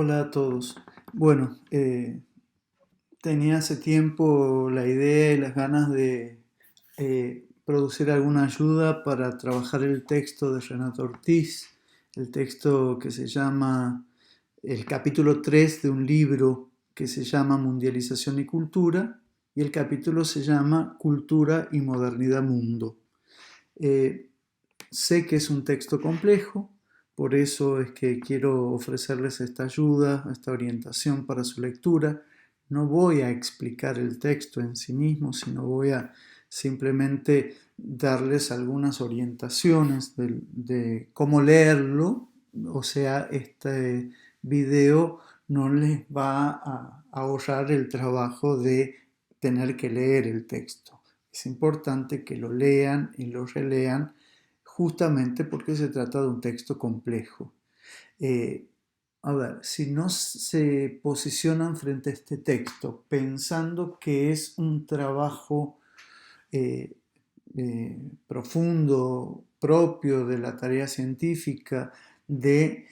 Hola a todos. Bueno, tenía hace tiempo la idea y las ganas de producir alguna ayuda para trabajar el texto de Renato Ortiz, el texto que se llama el capítulo 3 de un libro que se llama Mundialización y Cultura, y el capítulo se llama Cultura y Modernidad Mundo. Eh, Sé que es un texto complejo, por eso es que quiero ofrecerles esta ayuda, esta orientación para su lectura. No voy a explicar el texto en sí mismo, sino voy a simplemente darles algunas orientaciones de cómo leerlo. O sea, este video no les va a ahorrar el trabajo de tener que leer el texto. Es importante que lo lean y lo relean justamente porque se trata de un texto complejo. Eh, a ver, si no se posicionan frente a este texto pensando que es un trabajo eh, profundo, propio de la tarea científica, de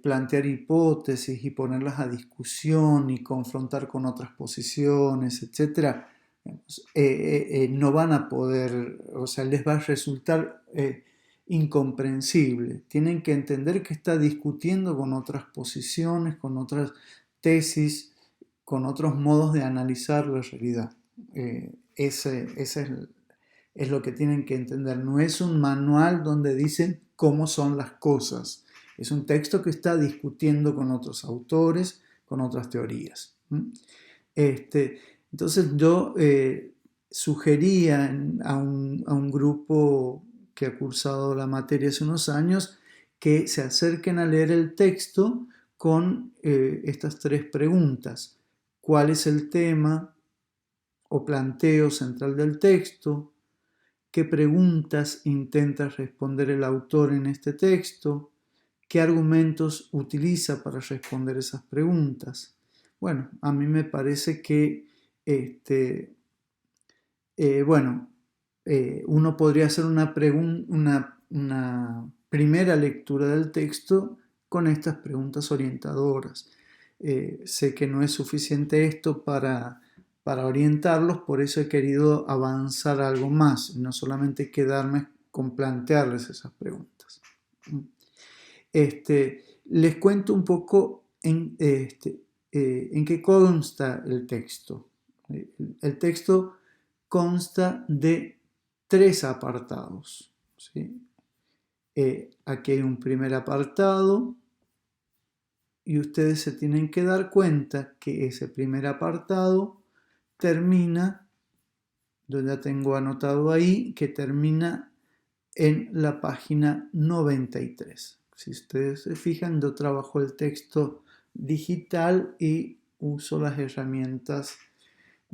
plantear hipótesis y ponerlas a discusión y confrontar con otras posiciones, etcétera, no van a poder, o sea, les va a resultar incomprensible. Tienen que entender que está discutiendo con otras posiciones, con otras tesis, con otros modos de analizar la realidad. Ese es lo que tienen que entender. No es un manual donde dicen cómo son las cosas. Es un texto que está discutiendo con otros autores, con otras teorías. Este, entonces yo sugería a un grupo que ha cursado la materia hace unos años que se acerquen a leer el texto con estas tres preguntas. ¿Cuál es el tema o planteo central del texto? ¿Qué preguntas intenta responder el autor en este texto? ¿Qué argumentos utiliza para responder esas preguntas? Bueno, a mí me parece que bueno, uno podría hacer una primera lectura del texto con estas preguntas orientadoras. Sé que no es suficiente esto para orientarlos, por eso he querido avanzar algo más, no solamente quedarme con plantearles esas preguntas. Les cuento un poco en qué consta el texto. El texto consta de tres apartados. ¿Sí? Aquí hay un primer apartado y ustedes se tienen que dar cuenta que ese primer apartado termina, yo ya tengo anotado ahí, que termina en la página 93. Si ustedes se fijan, yo trabajo el texto digital y uso las herramientas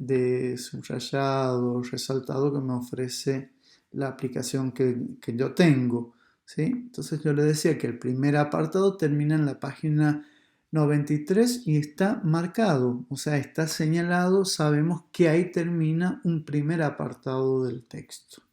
de subrayado, resaltado que me ofrece la aplicación que yo tengo. ¿Sí? Entonces yo le decía que el primer apartado termina en la página 93 y está marcado, o sea, está señalado, sabemos que ahí termina un primer apartado del texto.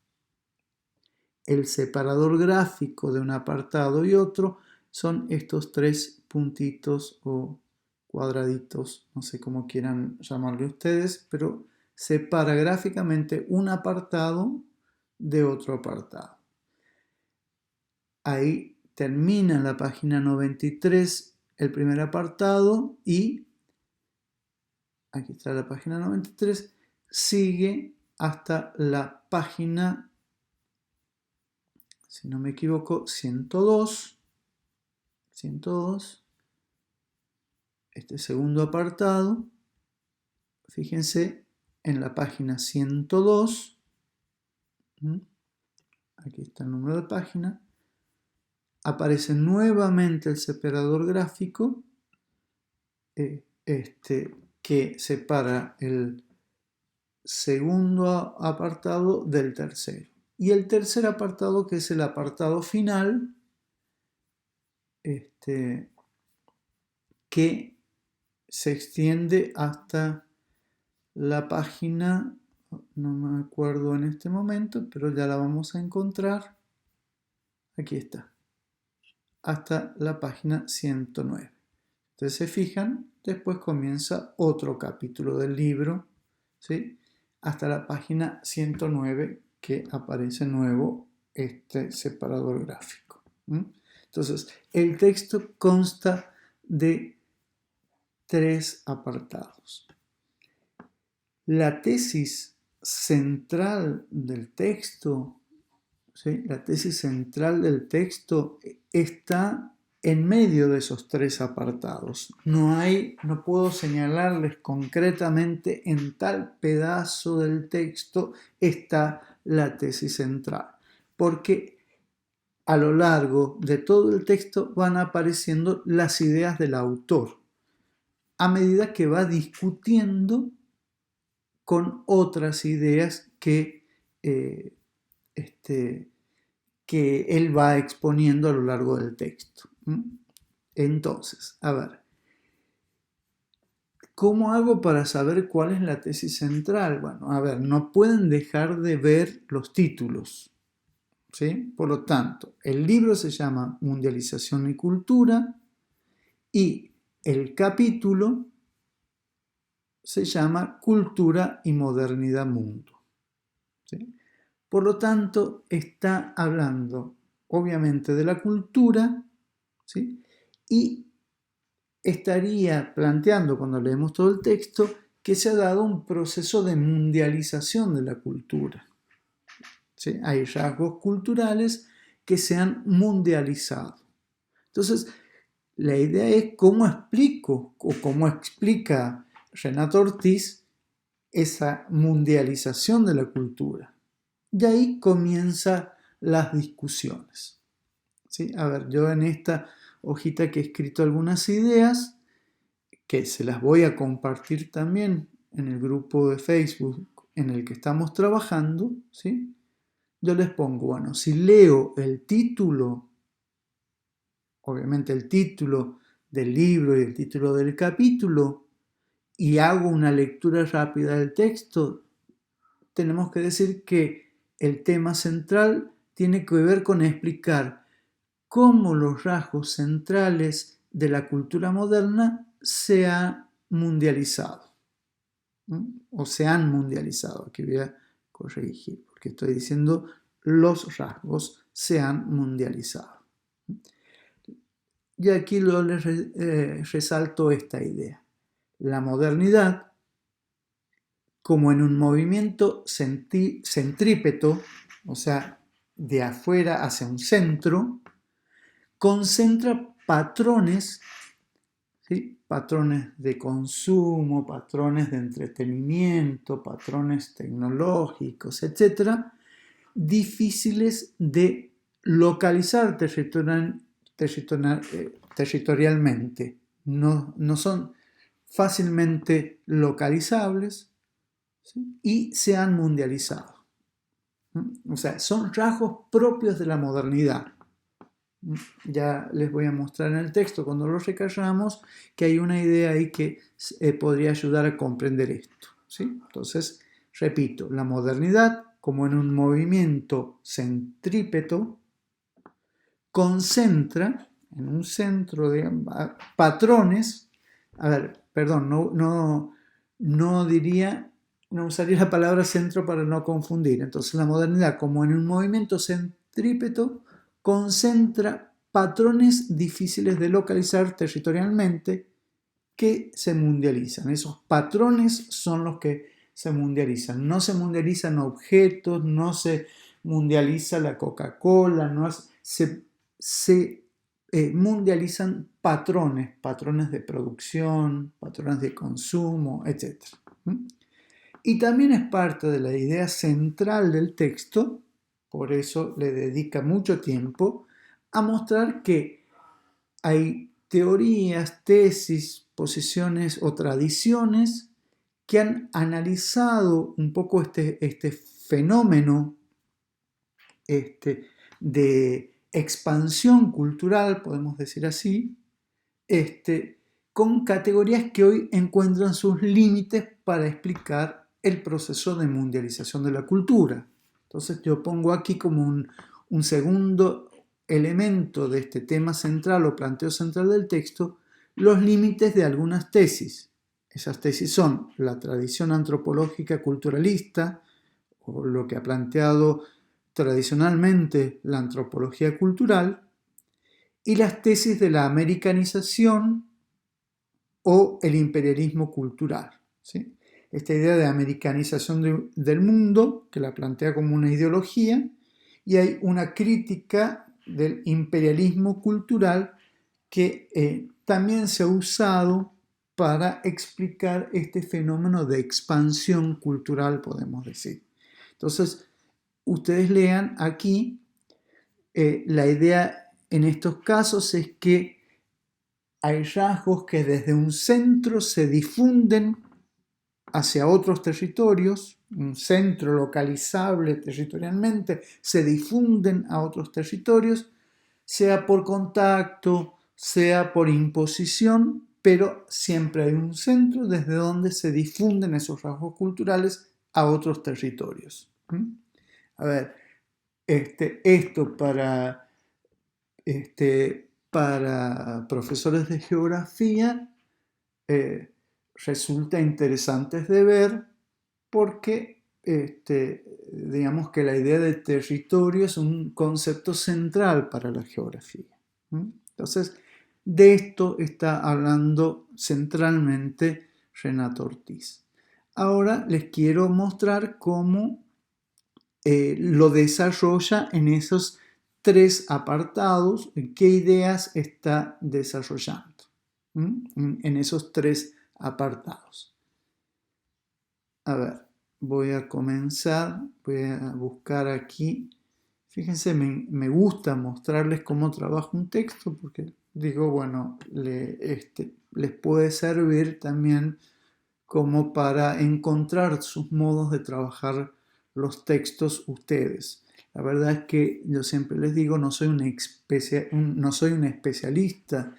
El separador gráfico de un apartado y otro son estos tres puntitos o cuadraditos, no sé cómo quieran llamarle ustedes, pero separa gráficamente un apartado de otro apartado. Ahí termina en la página 93 el primer apartado y aquí está la página 93, sigue hasta la página, si no me equivoco, 102. Este segundo apartado, fíjense en la página 102, aquí está el número de página, aparece nuevamente el separador gráfico que separa el segundo apartado del tercero. Y el tercer apartado, que es el apartado final, que se extiende hasta la página, no me acuerdo en este momento, pero ya la vamos a encontrar. Aquí está, hasta la página 109. Entonces se fijan, después comienza otro capítulo del libro, ¿sí? Hasta la página 109 que aparece nuevo este separador gráfico. Entonces, el texto consta de 3 apartados. La tesis central del texto, ¿sí? La tesis central del texto está en medio de esos 3 apartados. No puedo señalarles concretamente en tal pedazo del texto está la tesis central, porque a lo largo de todo el texto van apareciendo las ideas del autor, a medida que va discutiendo con otras ideas que él va exponiendo a lo largo del texto. Entonces, a ver, ¿cómo hago para saber cuál es la tesis central? Bueno, a ver, no pueden dejar de ver los títulos, ¿sí? Por lo tanto, el libro se llama Mundialización y Cultura y el capítulo se llama Cultura y Modernidad Mundo, ¿sí? Por lo tanto, está hablando obviamente de la cultura, ¿sí? Y estaría planteando, cuando leemos todo el texto, que se ha dado un proceso de mundialización de la cultura, ¿sí? Hay rasgos culturales que se han mundializado. Entonces, la idea es cómo explico o cómo explica Renato Ortiz esa mundialización de la cultura. Y ahí comienzan las discusiones, ¿sí? A ver, yo en esta hojita que he escrito algunas ideas, que se las voy a compartir también en el grupo de Facebook en el que estamos trabajando, ¿sí? Yo les pongo, bueno, si leo el título, obviamente el título del libro y el título del capítulo, y hago una lectura rápida del texto, tenemos que decir que el tema central tiene que ver con explicar cómo los rasgos centrales de la cultura moderna se han mundializado. O se han mundializado. Aquí voy a corregir, porque estoy diciendo los rasgos se han mundializado. Y aquí les resalto esta idea. La modernidad, como en un movimiento centrípeto, o sea, de afuera hacia un centro, concentra patrones, ¿sí? Patrones de consumo, patrones de entretenimiento, patrones tecnológicos, etc., difíciles de localizar territorialmente. No son fácilmente localizables, ¿sí? Y se han mundializado. O sea, son rasgos propios de la modernidad. Ya les voy a mostrar en el texto cuando lo recayamos que hay una idea ahí que podría ayudar a comprender esto, ¿sí? Entonces, repito, la modernidad, como en un movimiento centrípeto, concentra en un centro de patrones, a ver, perdón, no usaría la palabra centro para no confundir. Entonces, la modernidad, como en un movimiento centrípeto, concentra patrones difíciles de localizar territorialmente que se mundializan. Esos patrones son los que se mundializan. No se mundializan objetos, no se mundializa la Coca-Cola, se mundializan patrones de producción, patrones de consumo, etc. Y también es parte de la idea central del texto, por eso le dedica mucho tiempo, a mostrar que hay teorías, tesis, posiciones o tradiciones que han analizado un poco este fenómeno de expansión cultural, podemos decir así, con categorías que hoy encuentran sus límites para explicar el proceso de mundialización de la cultura. Entonces yo pongo aquí como un segundo elemento de este tema central o planteo central del texto, los límites de algunas tesis. Esas tesis son la tradición antropológica culturalista, o lo que ha planteado tradicionalmente la antropología cultural, y las tesis de la americanización o el imperialismo cultural, ¿sí? Esta idea de americanización del mundo, que la plantea como una ideología, y hay una crítica del imperialismo cultural que también se ha usado para explicar este fenómeno de expansión cultural, podemos decir. Entonces, ustedes lean aquí, la idea en estos casos es que hay rasgos que desde un centro se difunden hacia otros territorios, un centro localizable territorialmente, se difunden a otros territorios, sea por contacto, sea por imposición, pero siempre hay un centro desde donde se difunden esos rasgos culturales a otros territorios. A ver, esto para profesores de geografía resulta interesante de ver porque digamos que la idea de territorio es un concepto central para la geografía. Entonces, de esto está hablando centralmente Renato Ortiz. Ahora les quiero mostrar cómo lo desarrolla en esos tres apartados, qué ideas está desarrollando en esos tres apartados. A ver, voy a comenzar, voy a buscar aquí. Fíjense, me gusta mostrarles cómo trabajo un texto porque digo, bueno, les puede servir también como para encontrar sus modos de trabajar los textos ustedes. La verdad es que yo siempre les digo, no soy un especialista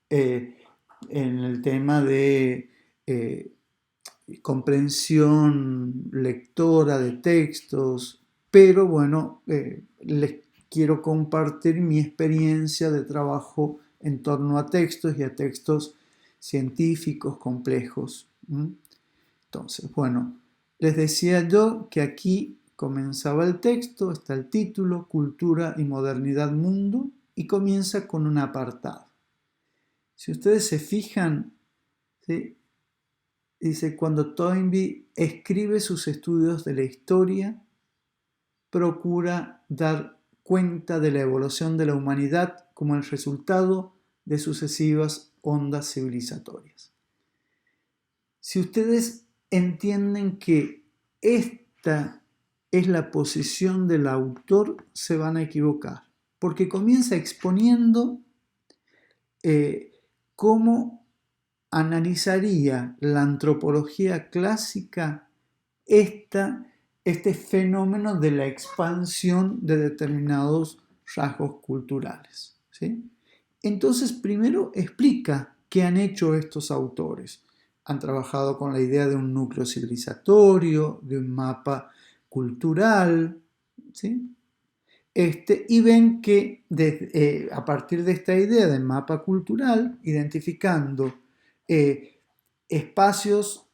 en el tema de comprensión lectora de textos, pero bueno, les quiero compartir mi experiencia de trabajo en torno a textos y a textos científicos complejos. Entonces, bueno, les decía yo que aquí comenzaba el texto, está el título, Cultura y Modernidad Mundo, y comienza con un apartado. Si ustedes se fijan, ¿sí? Dice, cuando Toynbee escribe sus estudios de la historia, procura dar cuenta de la evolución de la humanidad como el resultado de sucesivas ondas civilizatorias. Si ustedes entienden que esta es la posición del autor, se van a equivocar, porque comienza exponiendo cómo analizaría la antropología clásica este fenómeno de la expansión de determinados rasgos culturales, ¿sí? Entonces, primero explica qué han hecho estos autores. Han trabajado con la idea de un núcleo civilizatorio, de un mapa cultural, ¿sí? Y ven que a partir de esta idea de mapa cultural, identificando espacios,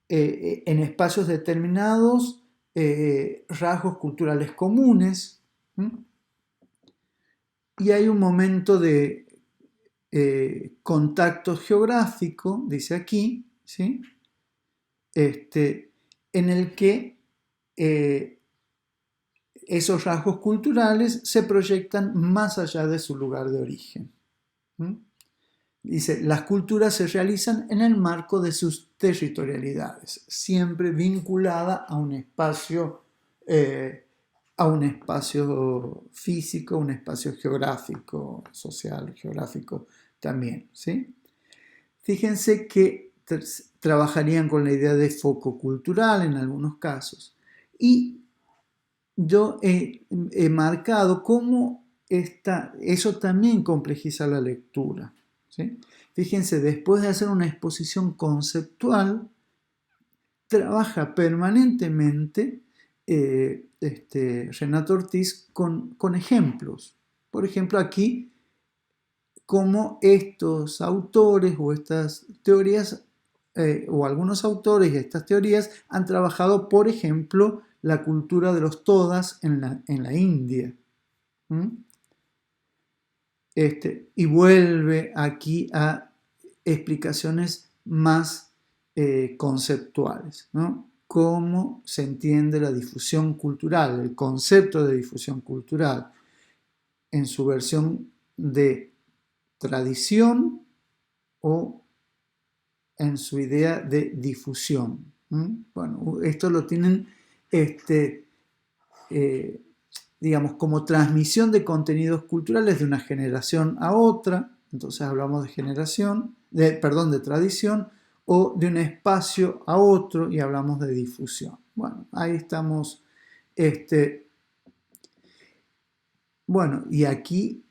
en espacios determinados, rasgos culturales comunes, y hay un momento de contacto geográfico, dice aquí, ¿sí? En el que esos rasgos culturales se proyectan más allá de su lugar de origen. Dice, las culturas se realizan en el marco de sus territorialidades, siempre vinculada a un espacio físico, un espacio geográfico, social, geográfico también, ¿sí? Fíjense que trabajarían con la idea de foco cultural en algunos casos. Y yo he marcado cómo eso también complejiza la lectura, ¿sí? Fíjense, después de hacer una exposición conceptual, trabaja permanentemente Renato Ortiz con ejemplos. Por ejemplo, aquí cómo estos autores o estas teorías, o algunos autores y estas teorías han trabajado, por ejemplo, la cultura de los todas en la India. Y vuelve aquí a explicaciones más conceptuales, ¿no? Cómo se entiende la difusión cultural, el concepto de difusión cultural en su versión de tradición o en su idea de difusión. Bueno, esto lo tienen, digamos, como transmisión de contenidos culturales de una generación a otra. Entonces hablamos de generación, de tradición, o de un espacio a otro y hablamos de difusión. Bueno, ahí estamos. Bueno, y aquí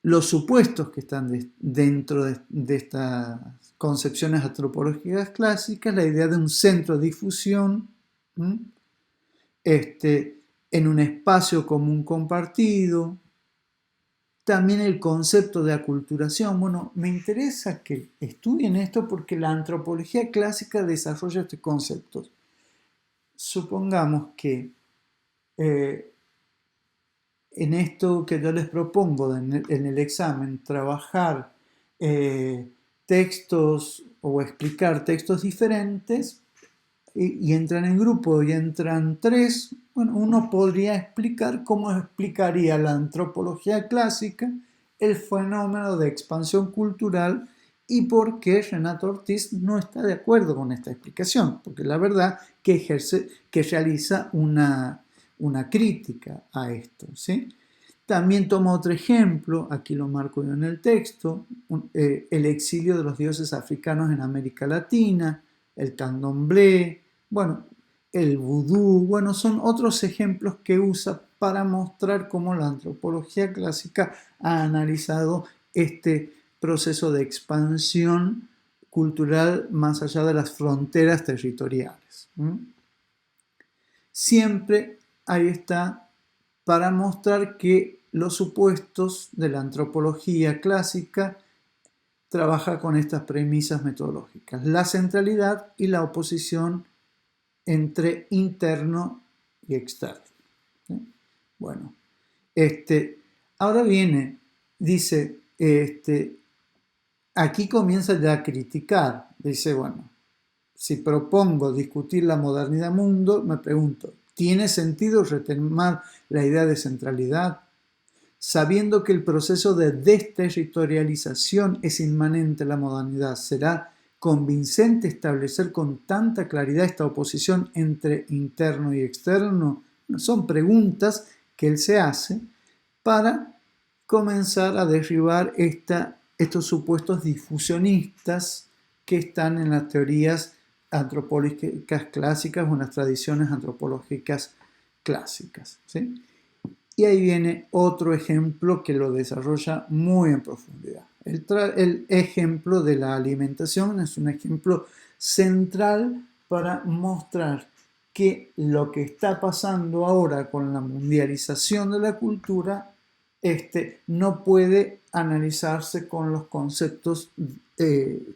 los supuestos que están dentro de estas concepciones antropológicas clásicas, la idea de un centro de difusión, en un espacio común compartido, también el concepto de aculturación. Bueno, me interesa que estudien esto porque la antropología clásica desarrolla estos conceptos. Supongamos que en esto que yo les propongo en el examen, trabajar textos o explicar textos diferentes, y entran en grupo y entran tres, bueno, uno podría explicar cómo explicaría la antropología clásica el fenómeno de expansión cultural y por qué Renato Ortiz no está de acuerdo con esta explicación, porque la verdad que realiza una crítica a esto, ¿sí? También tomo otro ejemplo, aquí lo marco yo en el texto, el exilio de los dioses africanos en América Latina, el candomblé, bueno, el vudú, bueno, son otros ejemplos que usa para mostrar cómo la antropología clásica ha analizado este proceso de expansión cultural más allá de las fronteras territoriales. Siempre ahí está para mostrar que los supuestos de la antropología clásica trabaja con estas premisas metodológicas, la centralidad y la oposición entre interno y externo. ¿Sí? Bueno, ahora viene, dice, aquí comienza ya a criticar, dice, bueno, si propongo discutir la modernidad mundo, me pregunto, ¿tiene sentido retomar la idea de centralidad? Sabiendo que el proceso de desterritorialización es inmanente en la modernidad, ¿será convincente establecer con tanta claridad esta oposición entre interno y externo? Son preguntas que él se hace para comenzar a derribar estos supuestos difusionistas que están en las teorías antropológicas clásicas o en las tradiciones antropológicas clásicas, ¿sí? Y ahí viene otro ejemplo que lo desarrolla muy en profundidad. El ejemplo de la alimentación es un ejemplo central para mostrar que lo que está pasando ahora con la mundialización de la cultura no puede analizarse con los conceptos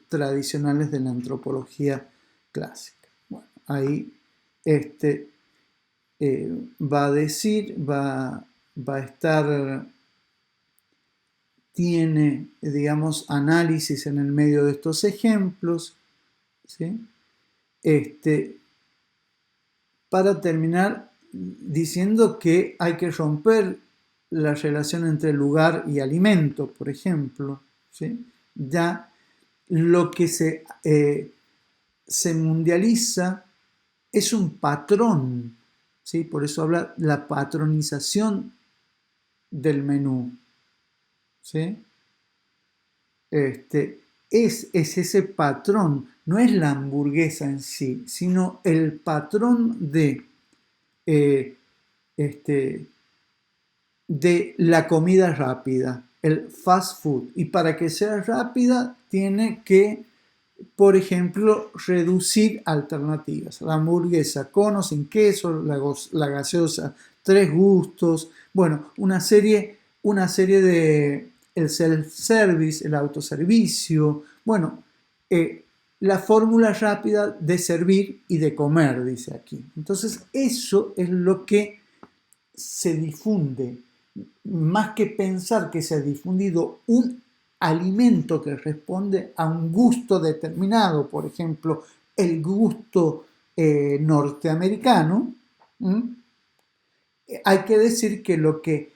tradicionales de la antropología clásica. Bueno, ahí va a decir, va a estar, tiene, digamos, análisis en el medio de estos ejemplos, ¿sí? Para terminar diciendo que hay que romper la relación entre lugar y alimento, por ejemplo, ¿sí? Ya lo que se mundializa es un patrón, ¿sí? Por eso habla la patronización del menú, ¿sí? Es ese patrón, no es la hamburguesa en sí, sino el patrón de la comida rápida, el fast food. Y para que sea rápida, tiene que, por ejemplo, reducir alternativas. La hamburguesa con o sin queso, la gaseosa, 3 gustos. Bueno, una serie el self-service, el autoservicio, bueno, la fórmula rápida de servir y de comer, dice aquí. Entonces, eso es lo que se difunde. Más que pensar que se ha difundido un alimento que responde a un gusto determinado, por ejemplo, el gusto norteamericano, hay que decir que lo que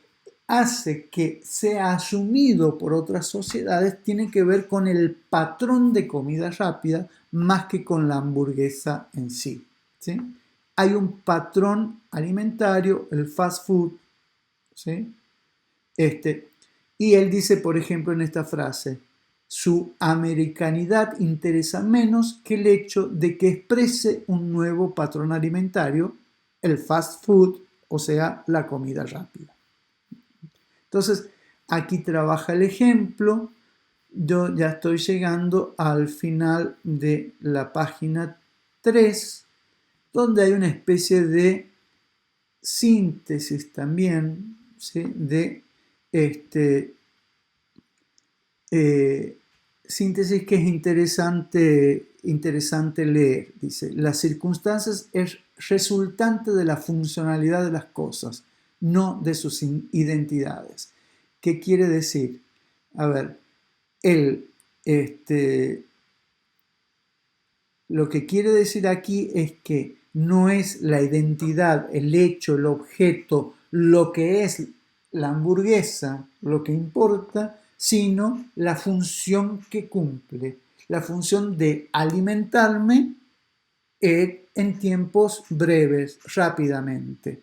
hace que sea asumido por otras sociedades tiene que ver con el patrón de comida rápida más que con la hamburguesa en sí, ¿sí? Hay un patrón alimentario, el fast food, ¿sí? Y él dice, por ejemplo, en esta frase, su americanidad interesa menos que el hecho de que exprese un nuevo patrón alimentario, el fast food, o sea, la comida rápida. Entonces, aquí trabaja el ejemplo. Yo ya estoy llegando al final de la página 3, donde hay una especie de síntesis también, ¿sí? De síntesis que es interesante leer. Dice, las circunstancias es resultante de la funcionalidad de las cosas, no de sus identidades. ¿Qué quiere decir? A ver, lo que quiere decir aquí es que no es la identidad, el hecho, el objeto, lo que es la hamburguesa, lo que importa, sino la función que cumple, la función de alimentarme en tiempos breves, rápidamente.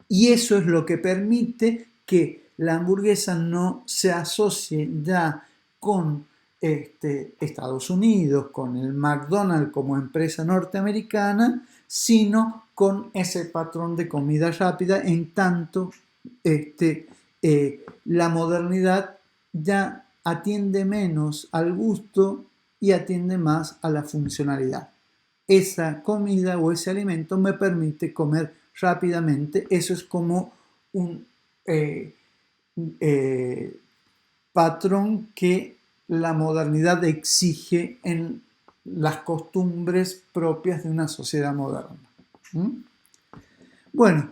Y eso es lo que permite que la hamburguesa no se asocie ya con Estados Unidos, con el McDonald's como empresa norteamericana, sino con ese patrón de comida rápida, en tanto la modernidad ya atiende menos al gusto y atiende más a la funcionalidad. Esa comida o ese alimento me permite comer rápidamente. Eso es como un patrón que la modernidad exige en las costumbres propias de una sociedad moderna. Bueno,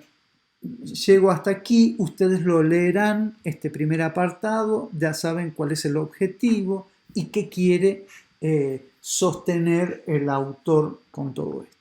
llego hasta aquí, ustedes lo leerán, este primer apartado, ya saben cuál es el objetivo y qué quiere sostener el autor con todo esto.